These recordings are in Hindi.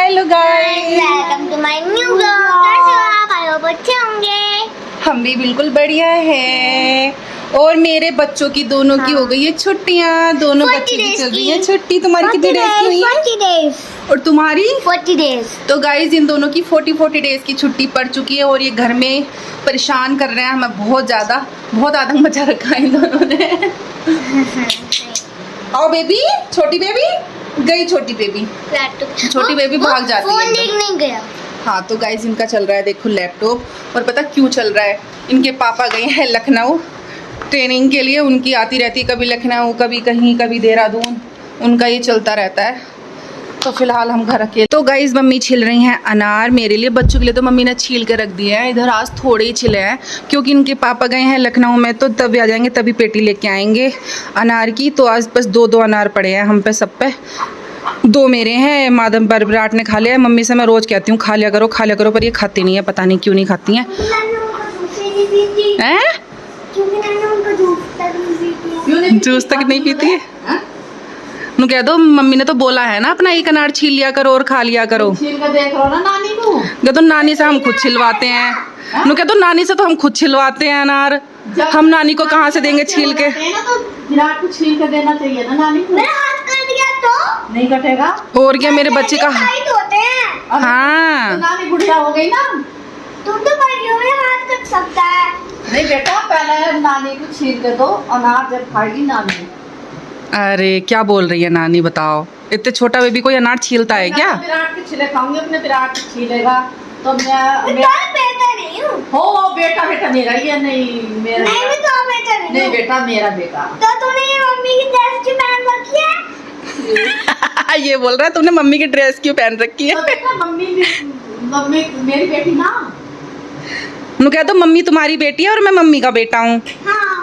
Hello guys, welcome to my new blog. कैसे हो आप? आई होप अच्छे होंगे। हम भी बिल्कुल बढ़िया हैं। और मेरे बच्चों की दोनों की हो गई है छुट्टियां। दोनों 40 बच्चों की days चल रही की। है छुट्टी। तुम्हारी कितनी डेज की हुई है? 40 days। और तुम्हारी? 40 days। तो गाइस इन दोनों की 40 डेज की छुट्टी पड़ चुकी है और ये घर में परेशान कर रहे हैं हमें बहुत आतंक मचा रखा है इन दोनों ने। आओ बेबी, छोटी बेबी गई, छोटी बेबी भाग जाती है फोन एकदम। देखने गया। हाँ तो गाइज इनका चल रहा है देखो लैपटॉप। और पता क्यों चल रहा है? इनके पापा गए हैं लखनऊ ट्रेनिंग के लिए। उनकी आती रहती है कभी लखनऊ कभी कहीं कभी देहरादून, उनका ये चलता रहता है। तो फिलहाल हम घर अकेले। तो गाइज मम्मी छिल रही हैं अनार मेरे लिए, बच्चों के लिए तो मम्मी ने छील के रख दिया है। इधर आज थोड़े ही छिले हैं क्योंकि इनके पापा गए हैं लखनऊ में, तो तभी आ जाएंगे, तभी पेटी लेके आएंगे अनार की। तो आज बस दो अनार पड़े हैं हम पे, सब पे। 2 मेरे हैं, मादम बरबराट ने खा लिया है। मम्मी से मैं रोज कहती हूँ खा लिया करो, पर ये खाती नहीं है, पता नहीं क्यों नहीं खाती हैं। जूस तक नहीं पीती है? नु कह दो मम्मी ने तो बोला है ना अपना एक अनार छील लिया करो और खा लिया करो। छील के देख लो ना नानी को। कह दो नानी से हम खुद छिलवाते हैं। नु कह दो नानी से तो हम खुद छिलवाते हैं अनार, हम नानी को कहाँ से देंगे छील के? तो विराट को छील के देना चाहिए ना नानी को। मैं हाथ कर दिया तो नहीं कटेगा। और क्या, मेरे बच्चे का टाइट होते हैं। अब हाँ तो नानी बुढ़िया हो गई ना। तुम तो बड़ी हो, हाथ कट सकता है। नहीं बेटा, पहले नानी को छील के दो, अनार जब खाएगी नानी। अरे क्या बोल रही है नानी, बताओ इतने छोटा बेबी कोई अनार छीलता है क्या? विराट के छिले खाऊंगी, अपने विराट को छीलेगा तो मैं बेटा नहीं हूँ। हो बेटा मेरा ही है। नहीं मेरा नहीं, मैं तो बेटा नहीं नहीं हूँ। बेटा मेरा बेटा। तो तूने ये मम्मी की ड्रेस क्यों पहन रखी है? ये बोल रहा है तुमने मम्मी की ड्रेस क्यों पहन रखी है? तो बेटा मम्मी मेरी बेटी ना। नु कह दो मम्मी तुम्हारी बेटी है और मैं मम्मी का बेटा हूँ। हाँ।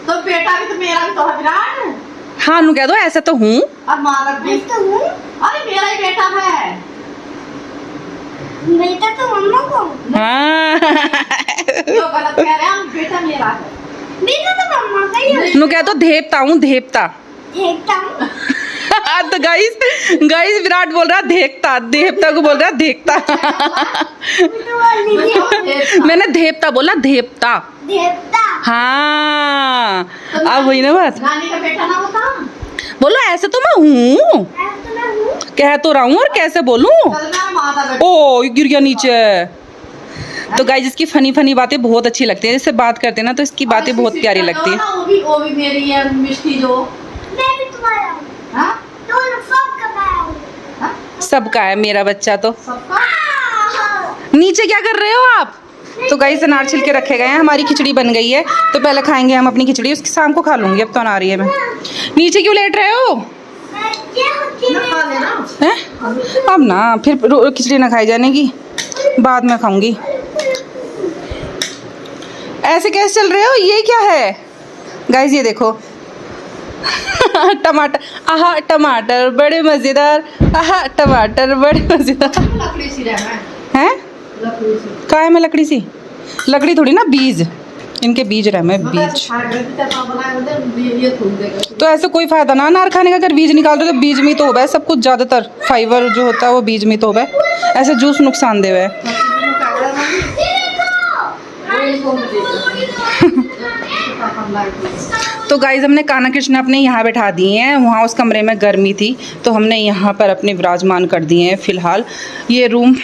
तो बेटा भी तो मेरा भी तो है विराट। हाँ नु कह दो ऐसा तो हूँ। और मालक भी। मैं तो हूँ। अरे मेरा ही बेटा है। बेटा तो मम्मा को। हाँ। जो गलत कह रहे हैं, बेटा मेरा है। बेटा तो मम्मा का ही है। नु कह दो धेपता हूँ, धेपता। देखता हूँ। तो गाइस विराट बोल रहा देखता, देवता को बोल रहा देखता। मैंने धेपता बोला, धेपता। देवता। हाँ अब वही ना बात। नानी का बेटा ना होता। बोलो ऐसे तो मैं हूँ, ऐसा मैं हूँ। कह तो रहा हूँ और कैसे बोलूँ? कल मैं माता बेटा। ओ ये गिर गया नीचे। तो गाइस इसकी फनी बातें बहुत अच्छी लगती है, जैसे बात करते हैं ना तो इसकी बातें बहुत प्यारी लगती है। वो भी मेरी है मिष्टी जो। मैं भी तुम्हारा हूँ। हाँ? दोनों सबका मैं हूँ। हाँ? सबका है मेरा बच्चा तो। सबका। नीचे क्या कर रहे हो आप? तो गाइस अनार छिल के रखे गए हैं, हमारी खिचड़ी बन गई है तो पहले खाएंगे हम अपनी खिचड़ी, उसकी शाम को खा लूंगी, अब तो अनार ही है। मैं नीचे क्यों लेट रहे हो? ना खा लेना। हैं? अब ना फिर खिचड़ी ना खाई जाने की, बाद में खाऊंगी। ऐसे कैसे चल रहे हो? ये क्या है गाइस? ये देखो टमाटर, आहा टमाटर बड़े मजेदार, आहा टमाटर बड़े मजेदार। लकड़ी सी रहना हैं? लकड़ी सी। काय में लकड़ी सी? लकड़ी थोड़ी ना, बीज, इनके बीज रहे में बीज। तो ऐसे कोई फायदा ना अनार खाने का, अगर बीज निकाल दो तो बीज में तो होगा सब कुछ, ज्यादातर फाइबर जो होता है वो बीज में तो होगा। ऐसे जूस नुकसानदेह है। तो गाइज हमने कान्हा कृष्ण अपने यहाँ बैठा दिए हैं, वहाँ उस कमरे में गर्मी थी तो हमने यहाँ पर अपने विराजमान कर दिए हैं। फिलहाल ये रूम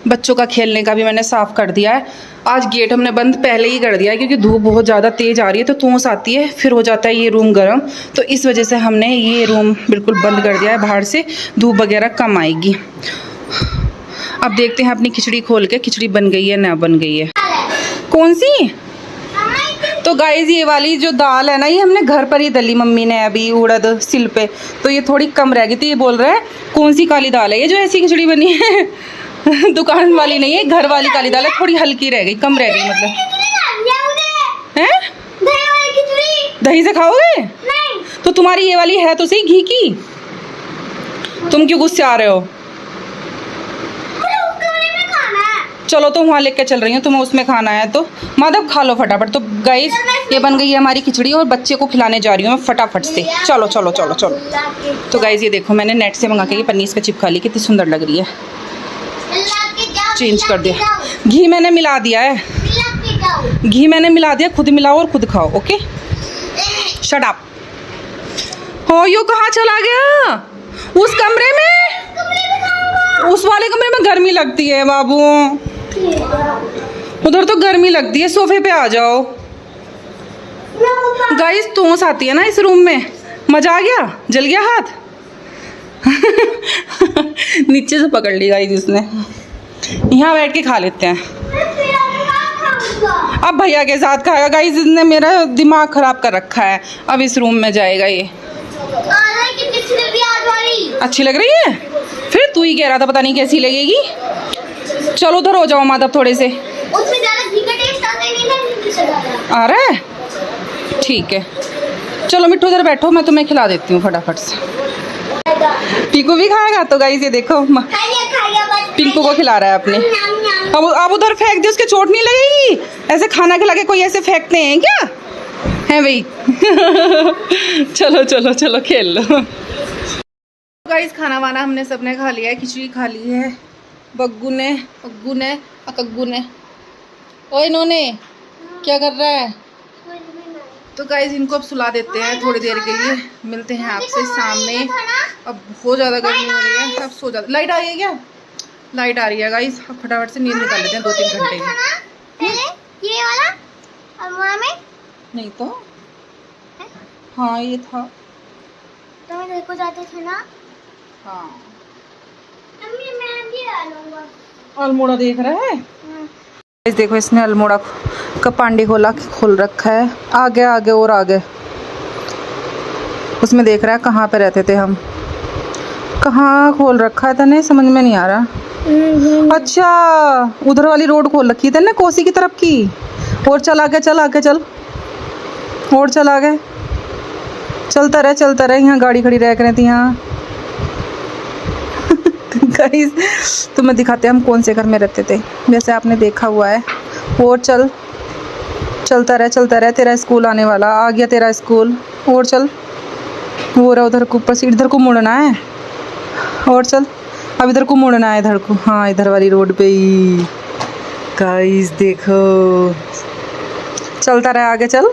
बच्चों का खेलने का भी मैंने साफ़ कर दिया है। आज गेट हमने बंद पहले ही कर दिया है क्योंकि धूप बहुत ज़्यादा तेज़ आ रही है तो तूस आती है, फिर हो जाता है ये रूम गर्म, तो इस वजह से हमने ये रूम बिल्कुल बंद कर दिया है। बाहर से धूप वगैरह कम आएगी। अब देखते हैं अपनी खिचड़ी खोल के, खिचड़ी बन गई है ना बन गई है। कौन सी? तो गाइज ये वाली जो दाल है ना, ये हमने घर पर ही दली मम्मी ने अभी उड़द सिल पे, तो ये थोड़ी कम रह गई थी। ये बोल रहा है कौन सी काली दाल है ये जो ऐसी खिचड़ी बनी है? दुकान वाली नहीं है, घर वाली काली दाल है, थोड़ी हल्की रह गई, कम रह गई मतलब। हैं? दही से खाओगे? तो तुम्हारी ये वाली है तो सही घी की, तुम क्यों गुस्से आ रहे हो? चलो तो वहाँ लेके चल रही हूँ, तुम्हें उसमें खाना है तो माधव खा लो फटाफट। तो गाइस ये बन गई है हमारी खिचड़ी और बच्चे को खिलाने जा रही हूँ मैं फटाफट से। चलो चलो चलो चलो। तो गाइस ये देखो मैंने नेट से मंगा के ये पनीर पे चिपका ली, कितनी सुंदर लग रही है। चेंज कर दिया, घी मैंने मिला दिया है, घी मैंने मिला दिया, खुद मिलाओ और खुद खाओ। Okay shut up. हो यो कहाँ चला गया? उस कमरे में, उस वाले कमरे में गर्मी लगती है बाबू, उधर तो गर्मी लगती है, सोफे पे आ जाओ। गाइस तोस आती है ना इस रूम में, मजा आ गया, जल गया हाथ। नीचे से पकड़ ली गाइस इसने। यहाँ बैठ के खा लेते हैं, अब भैया के साथ खाएगा। गाइस इसने मेरा दिमाग खराब कर रखा है, अब इस रूम में जाएगा ये। अच्छी लग रही है? फिर तू ही कह रहा था पता नहीं कैसी लगेगी। चलो उधर हो जाओ माधव थोड़े से। उसमें ज़्यादा घी का टेस्ट आता ही नहीं था। आ रहा है? ठीक है चलो मिट्टू उधर बैठो, मैं तुम्हें खिला देती हूँ फटाफट से। पीकू भी खाएगा? तो गाइस ये देखो पिंकू को खिला रहा है अपने। अब उधर फेंक दे, उसके चोट नहीं लगेगी। ऐसे खाना खिला के कोई ऐसे फेंकते हैं क्या? है भाई। चलो चलो चलो खेल लो। गाइस खाना वाना हमने सबने खा लिया है, खिचड़ी खा ली है, बग्गू ने, पग्गू ने, अकग्गू ने। ओए इन्होंने क्या कर रहा है? तो गाइस इनको अब सुला देते हैं थोड़ी देर के लिए, मिलते हैं आपसे शाम में। अब बहुत ज़्यादा गर्मी हो रही है, अब सो जाते। लाइट आ रही है क्या? लाइट आ रही है गाइस, अब फटाफट से नींद निकाल लेते हैं 2-3 घंटे की। ये वाला अलमारी में नहीं तो हाँ ये था, तो मैं देखो जाते थे ना। हाँ मम्मी मैं भी आ लूंगा। अल्मोड़ा देख रहा है। इस देखो इसने अल्मोड़ा का पांडी खोल रखा है, आगे आगे और आगे। उसमें देख रहा है कहाँ पे रहते थे हम, कहाँ खोल रखा है तने, समझ में नहीं आ रहा। अच्छा उधर वाली रोड खोल रखी थी ना कोसी की तरफ की। और चल आगे, चल आगे चल, और चल आगे, चलता रहे, यहाँ गाड़ी खड़ी रह कर थी यहाँ। गाइस तुम्हें दिखाते हैं हम कौन से घर में रहते थे, जैसे आपने देखा हुआ है। और चलता रहे, तेरा स्कूल आने वाला, आ गया तेरा स्कूल। और चल, वो रहा उधर को, ऊपर से इधर को मुड़ना है। और चल अब इधर को मुड़ना है, इधर को, हाँ इधर वाली रोड पे ही। गाइस देखो चलता रहे, आगे चल।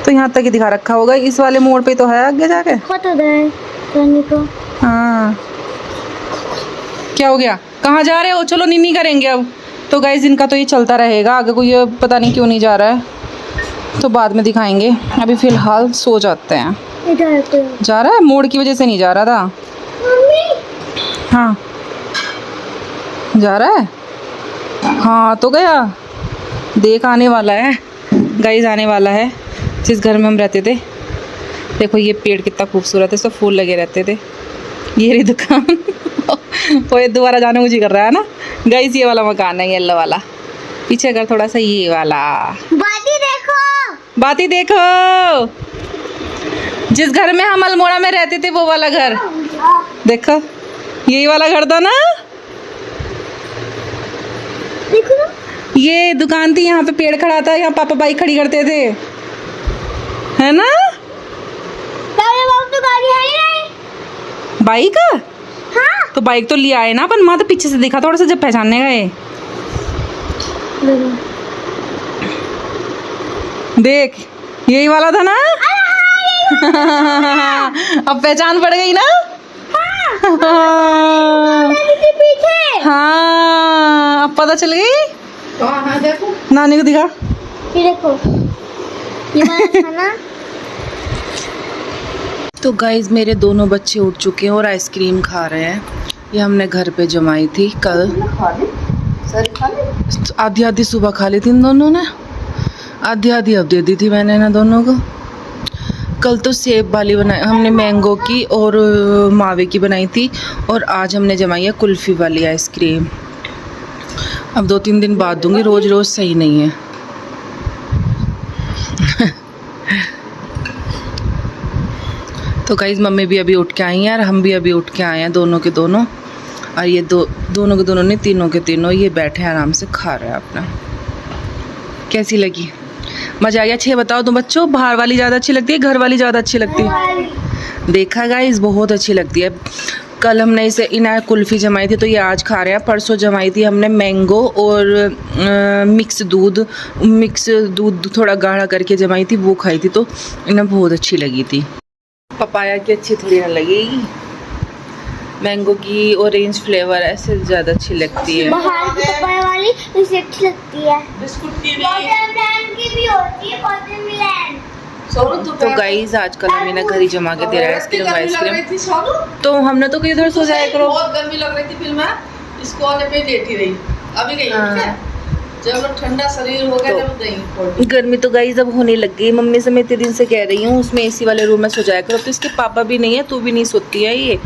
तो यहाँ तक ही दिखा रखा होगा, इस वाले मोड़ पे तो है आगे जाके। हाँ क्या हो गया, कहाँ जा रहे हो? चलो नीनी करेंगे अब। तो गाइस इनका तो ये चलता रहेगा, आगे कोई ये पता नहीं क्यों नहीं जा रहा है, तो बाद में दिखाएंगे। अभी फ़िलहाल सो जाते हैं। जा रहा है, मोड़ की वजह से नहीं जा रहा था। हाँ जा रहा है, हाँ तो गया। देख आने वाला है गाइस, आने वाला है जिस घर में हम रहते थे। देखो ये पेड़ कितना खूबसूरत है, सब फूल लगे रहते थे। ये रही दुकान। वो ये दोबारा जाने मुझे कर रहा है ना गाइस। ये वाला मकान है, येलो वाला, पीछे घर थोड़ा सा ये वाला। बाती देखो, जिस घर में हम अल्मोड़ा में रहते थे वो वाला घर देखो, यही वाला घर था ना। देखो ना, ये दुकान थी, यहाँ पे पेड़ खड़ा था, यहाँ पापा बाइक खड़ी करते थे, है ना। तो गाड़ी है ही नहीं। बाइक? हाँ तो बाइक तो लिया है ना अपन, माँ तो पीछे से देखा थोड़ा सा जब पहचानने गए। देख यही वाला था ना। अब पहचान पड़ गई ना। पीछे हाँ अब पता चल गई। हाँ देखो, नानी को दिखा, ये देखो, ये वाला था ना। तो गाइज मेरे दोनों बच्चे उठ चुके हैं और आइसक्रीम खा रहे हैं। ये हमने घर पे जमाई थी कल, आधी आधी सुबह खा ली थी इन दोनों ने, आधी आधी अब दे दी थी मैंने ना दोनों को। कल तो सेब वाली बनाई हमने, मैंगो की और मावे की बनाई थी, और आज हमने जमाई है कुल्फ़ी वाली आइसक्रीम। अब 2-3 दिन बाद दूंगी, रोज़ रोज़ सही नहीं है। तो गाइस मम्मी भी अभी उठ के आई हैं और हम भी अभी उठ के आए हैं, दोनों के दोनों। और ये दोनों के दोनों नहीं, तीनों के तीनों ये बैठे हैं आराम से खा रहे हैं अपना। कैसी लगी? मज़ा आ गया? अच्छी बताओ तुम बच्चों, बाहर वाली ज़्यादा अच्छी लगती है घर वाली ज़्यादा अच्छी लगती है? देखा गाइस, बहुत अच्छी लगती है। कल हमने इसे इना कुल्फ़ी जमाई थी तो ये आज खा रहे हैं। परसों जमाई थी हमने मैंगो और मिक्स दूध थोड़ा गाढ़ा करके जमाई थी, वो खाई थी तो इन्हें बहुत अच्छी लगी थी। पपाया की अच्छी थोड़ी ना लगेगी, मैंगो की ऑरेंज फ्लेवर ऐसे ज़्यादा अच्छी लगती है। बाहर की पपाया वाली इसे अच्छी लगती है। बिस्कुट की वाटरमेलन की भी होती है, वाटरमेलन। तो गाइस आजकल हम इन्हें घर ही जमा के दे रहा है आइसक्रीम। तो हमने तो कहीं इधर सो जाया करो। बहुत गर्मी लग रही थी फिर मैं इसको आने पे लेटी रही। अभी गई जब ठंडा शरीर हो गया जब गई। गर्मी तो गाइस अब होने लग गई। मम्मी से मैं इतने दिन से कह रही हूँ उसमें एसी वाले रूम में सो जाया करो, तो इसके पापा भी नहीं है, तू भी नहीं सोती है, ये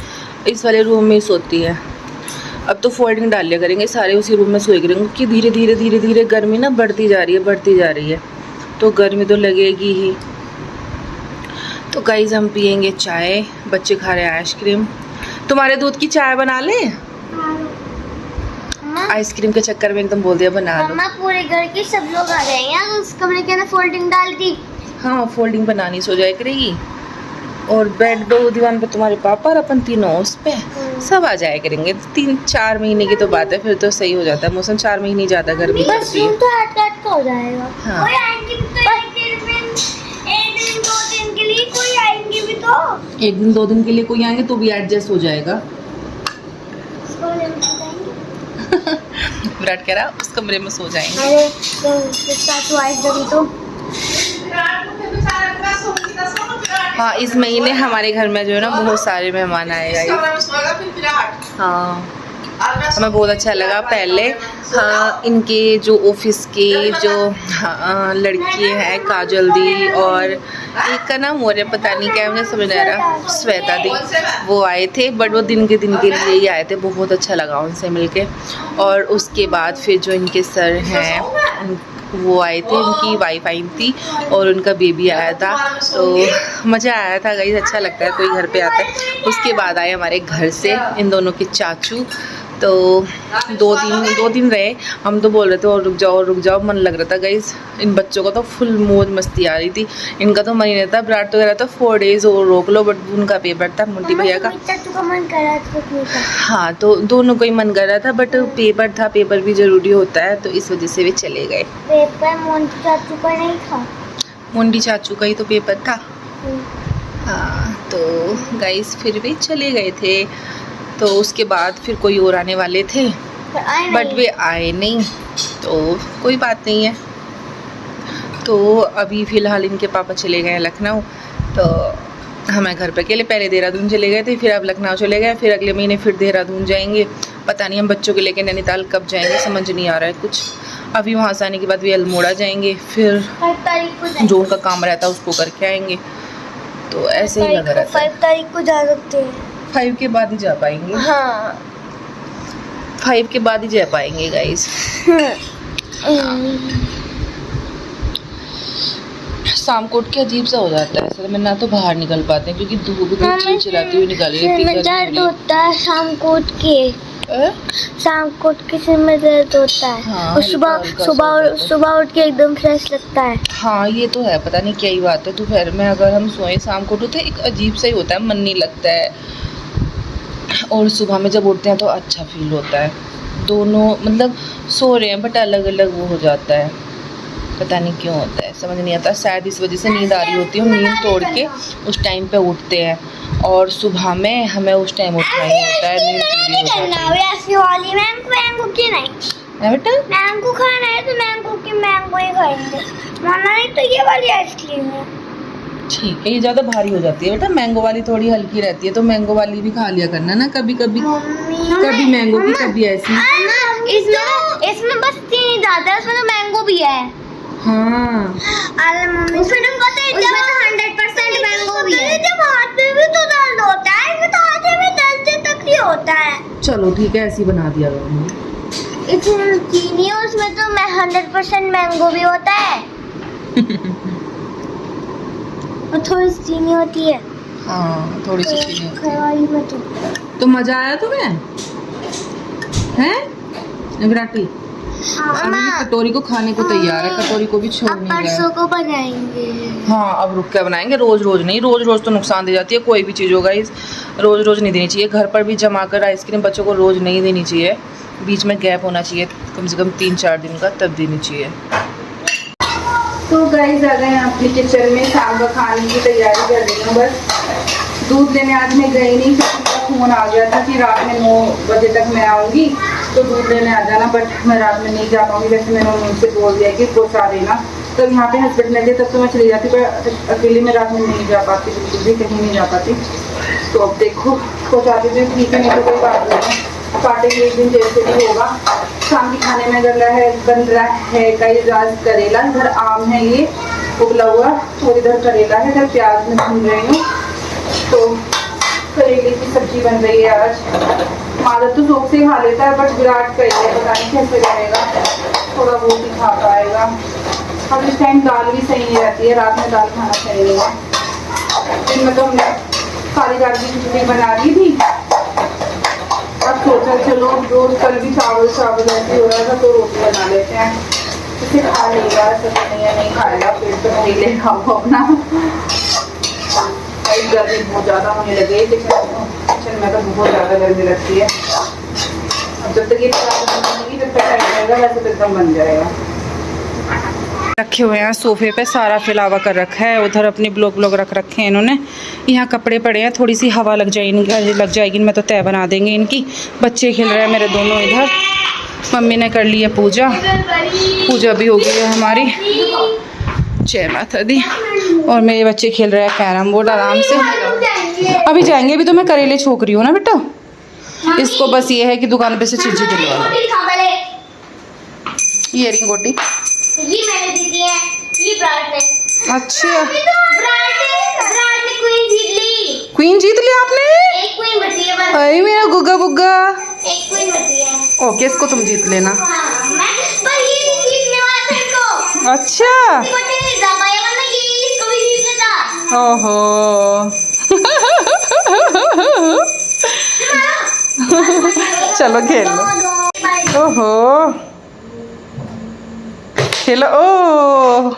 इस वाले रूम में ही सोती है। अब तो फोल्डिंग डाल लिया करेंगे, सारे उसी रूम में सोए करेंगे कि धीरे धीरे धीरे धीरे गर्मी ना बढ़ती जा रही है तो गर्मी तो लगेगी ही। तो गाइस हम पियेंगे चाय, बच्चे खा रहे हैं आइसक्रीम। तुम्हारे दूध की चाय बना ले? आइसक्रीम के चक्कर में एकदम बोल दिया बना लो। मम्मा पूरे घर के सब लोग आ गए हैं तो उस कमरे के अंदर फोल्डिंग डाल दी। हाँ फोल्डिंग बनानी, सो जाया करेगी। और बेड पे दीवान पे तुम्हारे पापा और अपन तीनों उस पे सब आ जाया करेंगे। 3-4 महीने की तो बात है, फिर तो सही हो जाता है मौसम। 4 महीने ज़्यादा गर्मी बस पड़ती है। रूम तो हट का हो जाएगा। हाँ। कोई आएंगे भी तो एक दिन 2 दिन के लिए कोई आएंगे भी तो। 1 दिन 2 दिन के लिए कोई आएंगे तो भी एडजस्ट हो जाएगा। विराट कह रहा उस कमरे में सो जाएंगे। अरे तो साथ वाइफ जब तो हाँ इस महीने हमारे घर में जो है ना बहुत सारे मेहमान आएगा। हाँ हमें बहुत अच्छा लगा। पहले हाँ इनके जो ऑफिस के जो लड़की हैं काजल दी और एक का नाम और पता नहीं क्या, मुझे समझ नहीं आ रहा, श्वेता दी, वो आए थे। बट वो दिन के लिए ही आए थे, बहुत अच्छा लगा उनसे मिलके। और उसके बाद फिर जो इनके सर हैं वो आए थे, उनकी वाइफ आई थी और उनका बेबी आया था, तो मज़ा आया था गाइस। अच्छा लगता है कोई घर पे आता है। उसके बाद आए हमारे घर से इन दोनों के चाचू, तो 2 दिन रहे। हम तो बोल रहे थे और रुक जाओ, मन लग रहा था गाइस। इन बच्चों को तो फुल मौज मस्ती आ रही थी। इनका तो मन ही नहीं था, विराट तो कह रहा था 4 डेज़ और रोक लो, बट उनका पेपर था मोटी भैया का। मन कर रहा था। हाँ तो दोनों को ही मन कर रहा था, बट पेपर था, पेपर भी ज़रूरी होता है, तो इस वजह से वे चले गए। पेपर मोंटी चाचू का नहीं था, मुंडी चाचू का ही तो पेपर था। हाँ तो गाइस फिर भी चले गए थे। तो उसके बाद फिर कोई और आने वाले थे बट वे आए नहीं, तो कोई बात नहीं है। तो अभी फ़िलहाल इनके पापा चले गए हैं लखनऊ, तो हमें घर पे अकेले। पहले देहरादून चले गए थे, फिर अब लखनऊ चले गए, फिर अगले महीने फिर देहरादून जाएंगे। पता नहीं हम बच्चों के लेके नैनीताल कब जाएंगे, समझ नहीं आ रहा है कुछ। अभी वहाँ से आने के बाद वे अल्मोड़ा जाएंगे, फिर 5 तारीख को जो उनका काम रहता है उसको करके आएंगे। तो ऐसे ही लगा रहता है। 5 तारीख को जा सकते हैं। 5 के बाद ही जा पाएंगे। हाँ 5 के बाद ही जा पाएंगे गाइस। शाम को उठ के अजीब सा हो जाता है सर, मैं ना तो बाहर निकल पाते हैं क्योंकि धूप इतनी चिल्लाती हुई निकल रही है। दर्द होता है शाम को उठ के, शाम को उठ के सिर में दर्द होता है। हाँ, और सुबह उठ के एकदम फ्रेश लगता है। हाँ ये तो है, पता नहीं क्या ही बात है। दोपहर में अगर हम सोए शाम को उठो तो एक अजीब सा ही होता है, मन नहीं लगता है। और सुबह में जब उठते हैं तो अच्छा फील होता है। दोनों मतलब सो रहे हैं बट अलग अलग वो हो जाता है, पता नहीं क्यों होता है, समझ नहीं आता। शायद इस वजह से नींद आ रही होती है, हम नींद तोड़ के उस टाइम पे उठते हैं और सुबह में हमें उस टाइम उठना ही होता है, नींद पूरी हो जाती है। ऐसी वाली मैंगो की नहीं बेटा मैंगो खाना है तो मैंगो ही खाएंगे, माना नहीं तो ये वाली आइसक्रीम है। ठीक है, ये ज़्यादा भारी हो जाती है बेटा, मैंगो वाली थोड़ी हल्की रहती है, तो मैंगो वाली भी खा लिया करना ना कभी कभी। कभी मैंगो की कभी ऐसी। इसमें बस चीनी ज्यादा है, उसमें तो मैंगो भी है। हाँ अरे मम्मी उसमें तो 100% मैंगो भी है। जब हाथ में भी तो दर्द होता है, इसमें तो हाथ में दर्द तक नहीं होता है। चलो ठीक है, ऐसी बना दिया करो। इसमें चीनी है, उसमें तो 100% मैंगो भी होता है। और थोड़ी सी चीनी होती है। हाँ थोड़ी सी चीजें होती हैं। खराई में तो मजा आया तुम्हें हैं विराटी? अभी भी कटोरी को खाने को तैयार है, कटोरी को भी छोड़ अब नहीं रहा है। परसों को बनाएंगे। हाँ अब रुक के बनाएंगे, रोज रोज नहीं, रोज रोज तो नुकसान दे जाती है कोई भी चीज़ होगा, इस रोज रोज नहीं देनी चाहिए। घर पर भी जमा कर आइसक्रीम बच्चों को रोज नहीं देनी चाहिए, बीच में गैप होना चाहिए कम से कम 3-4 दिन का, तब देनी चाहिए। तो गाइस आ गए हैं अपनी किचन में, शाम का खाने की तैयारी कर रही हूँ। बस दूध लेने आज मैं गई नहीं क्योंकि मेरा फ़ोन आ गया था कि रात में 9 बजे तक मैं आऊँगी तो दूध लेने आ जाना, बट मैं रात में नहीं जा पाऊँगी। वैसे मैंने उनसे बोल दिया कि पहुँचा देना, तब यहाँ पे हस्बैंड लगे तब तो मैं चली जाती, पर अकेले में रात में नहीं जा पाती, बिल्कुल भी कहीं नहीं जा पाती। तो अब देखो पहुँचाती तो ठीक है, नहीं तो कोई बात नहीं है, काटे के एक दिन जैसे भी होगा। शाम के खाने में बन रहा है कई आज करेला, इधर आम है ये उबला हुआ और इधर करेला है, इधर प्याज में भून रही हूँ। तो करेले की सब्जी बन रही है आज। मादर तो शौक से खा लेता है, बट विराट करेले पता नहीं कैसे बनेगा, थोड़ा बहुत ही खा पाएगा। अब इस टाइम दाल भी सही नहीं रहती है, रात में दाल खाना सही नहीं है। दिन में तो हमने काली दाल की खिचड़ी बना दी थी, अब सोचा चलो रोज कल भी चावल ऐसे हो रहा था तो रोटी बना लेते हैं, इसे खा लेगा, ऐसा तो नहीं है नहीं खाएगा, पेट तो नहीं लेगा वो अपना। गर्मी बहुत ज़्यादा होने लगी, किचन में तो बहुत ज़्यादा गर्मी लगती है। अब जब तक ये बनेगी जब तक रहेगा, वैसे तो एकदम बन जाएगा। रखे हुए हैं सोफे पे, सारा फैलावा कर रखा है, उधर अपने ब्लॉग रख रखे हैं इन्होंने, यहाँ कपड़े पड़े हैं, थोड़ी सी हवा लग जाएगी मैं तो तय बना देंगे इनकी। बच्चे खेल रहे हैं मेरे दोनों इधर, मम्मी ने कर ली है पूजा भी हो गई है हमारी, जय माता दी। और मेरे बच्चे खेल रहे हैं कैरम बोर्ड आराम से। अभी जाएंगे, अभी तो मैं करेले छोक रही हूँ ना बेटा, इसको बस ये है कि दुकान पे से चीज़ें दिलवा। ये रिंग गोटी ये मैंने दी थी है, ये ब्रांड ने। अच्छा ब्रांड ने क्वीन जीत लिया आपने? एक क्वीन बची है बस। अरे मेरा गुग्गा बुग्गा। एक क्वीन बची है। ओके इसको तुम जीत लेना। हाँ, मैं पर ये जीतने वाला था इसको। अच्छा इसको नहीं जा पाया, वरना ये इसको भी जीत लेता। ओहो चलो खेल लो। ओहो खेलो। ओ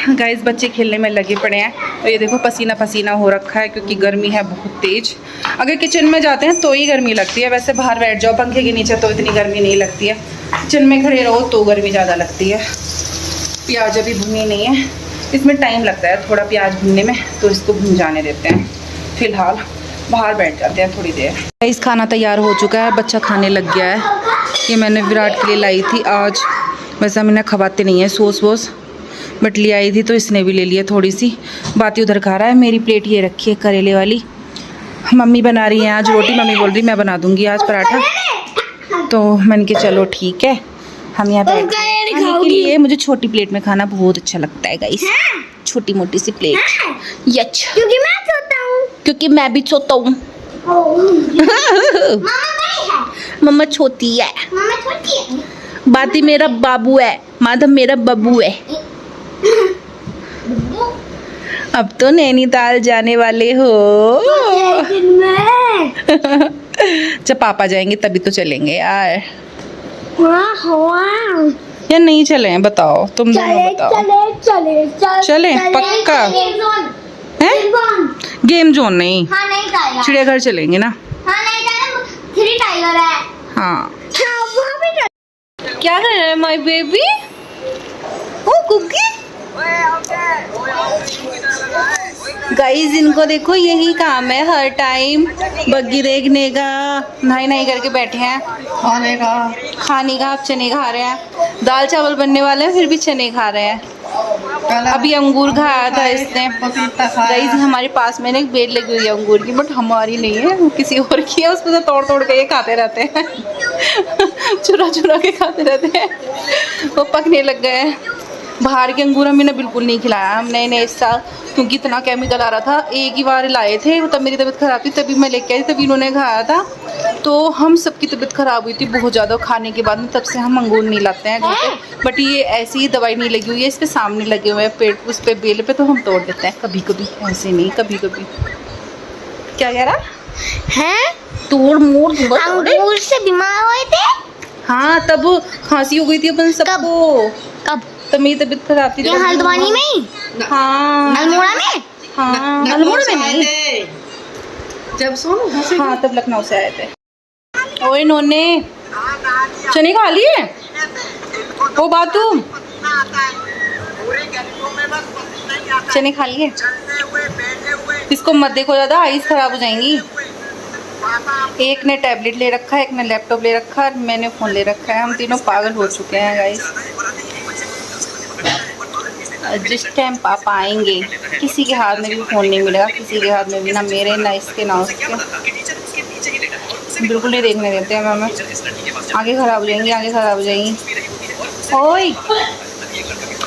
गाइस बच्चे खेलने में लगे पड़े हैं, तो ये देखो पसीना पसीना हो रखा है क्योंकि गर्मी है बहुत तेज। अगर किचन में जाते हैं तो ही गर्मी लगती है, वैसे बाहर बैठ जाओ पंखे के नीचे तो इतनी गर्मी नहीं लगती है, किचन में खड़े रहो तो गर्मी ज़्यादा लगती है। प्याज अभी भुनी नहीं है, इसमें टाइम लगता है थोड़ा प्याज भुनने में, तो इसको भुन जाने देते हैं। फिलहाल बाहर बैठ जाते हैं थोड़ी देर। गाइस खाना तैयार हो चुका है, बच्चा खाने लग गया है। ये मैंने विराट के लिए लाई थी आज, वैसे हम इन्हें खवाते नहीं है सॉस वॉस, बट ले आई थी तो इसने भी ले लिया थोड़ी सी। बाती उधर खा रहा है, मेरी प्लेट ये रखी है करेले वाली। मम्मी बना रही हैं आज रोटी, मम्मी बोल रही मैं बना दूंगी आज पराठा, तो मैंने कहा चलो ठीक है हम यहाँ पे खाने के लिए। मुझे छोटी प्लेट में खाना बहुत अच्छा लगता है गाइस, छोटी मोटी सी प्लेट। यच क्योंकि मैं सोता हूँ। क्योंकि मैं भी सोता हूँ। मम्मा छोटी है, मम्मा छोटी है। बाती मेरा बाबू है, माधव मेरा बब्बू है। अब तो नैनीताल जाने वाले हो। जब पापा जाएंगे तभी तो चलेंगे यार। या नहीं चले बताओ, तुम दोनों बताओ। चले पक्का है? गेम जोन नहीं, हाँ नहीं टाइगर। चिड़ियाघर चलेंगे ना। हाँ नहीं टाइगर, 3 टाइगर है। हाँ वहाँ भी क्या कर रहा है my baby? Oh cookie guys, इनको देखो यही काम है हर टाइम बग्गी देखने का। नहाई नहाई करके बैठे हैं, खाने का। आप चने खा रहे हैं, दाल चावल बनने वाले हैं फिर भी चने खा रहे हैं। अभी अंगूर खाया था इसने। गाइस हमारे पास में एक बेल लगी हुई है अंगूर की, बट हमारी नहीं है, वो किसी और की है। उसमें से तोड़ तोड़ के ये खाते रहते हैं चुरा चुरा के खाते रहते हैं, वो पकने लग गए हैं। बाहर के अंगूर हमने बिल्कुल नहीं खिलाया हमने इन्हें इस साल, क्योंकि इतना केमिकल आ रहा था। एक ही बार लाए थे, तब मेरी तबीयत ख़राब थी, तभी मैं लेके आई, तभी इन्होंने खाया था, तो हम सबकी तबीयत ख़राब हुई थी बहुत ज़्यादा खाने के बाद में। तब से हम अंगूर नहीं लाते हैं घर पे। बट ये ऐसी ही दवाई नहीं लगी हुई है, इसके सामने लगे हुए हैं पेड़, उस पर बेल पे, तो हम तोड़ देते हैं कभी कभी, ऐसे नहीं कभी कभी। क्या कह रहा? हैं? तोड़ मोड़ दूंगा। अंगूर से बीमार हुए थे? हाँ, तब खांसी हो गई थी अपन सबको। कब? तब मेरी तबीयत खराब थी। ये हल्द्वानी में ही? हाँ, अल्मोड़ा में? हाँ, अल्मोड़ा में नहीं। जब सोनू हंसी हाँ, तब लखनऊ से आए थे। ओए नोने, चने खा लिए? ओ बातू, चने खा लिए? इसको मत देखो ज़्यादा, आइस खराब हो जाएंगी। एक ने टैबलेट ले रखा है, एक ने लैपटॉप ले रखा है, मैंने फ़ोन ले रखा है। हम तीनों पागल हो चुके हैं गाइस। जिस टाइम पापा आएंगे किसी के हाथ में भी फ़ोन नहीं मिलेगा, किसी के हाथ में भी, ना मेरे ना इसके ना उसके। बिल्कुल नहीं देखने देते हैं हमें। आगे ख़राब हो जाएंगी, आगे ख़राब हो जाएंगी। ओए,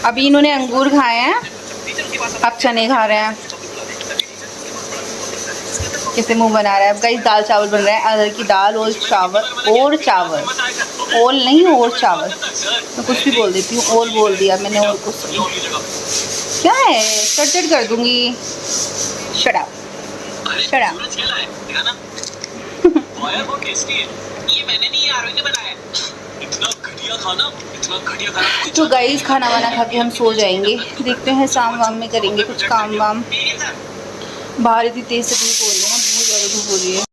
अभी इन्होंने अंगूर खाए हैं, अब चने खा रहे हैं। कैसे मुंह बना रहा है। अब गाइस दाल चावल बन रहा है, अरहर की दाल और चावल। और चावल, ओल नहीं और चावल। मैं कुछ भी बोल देती हूँ, और बोल दिया मैंने, और कुछ नहीं। क्या है, कट कर दूंगी। Shut up, shut up. तो गाइस खाना वाना खा के हम सो जाएंगे। देखते हैं शाम वाम में करेंगे कुछ काम वाम। बाहर इतनी तेज से धूप हो रही है ना, बहुत ज़्यादा धूप हो रही है।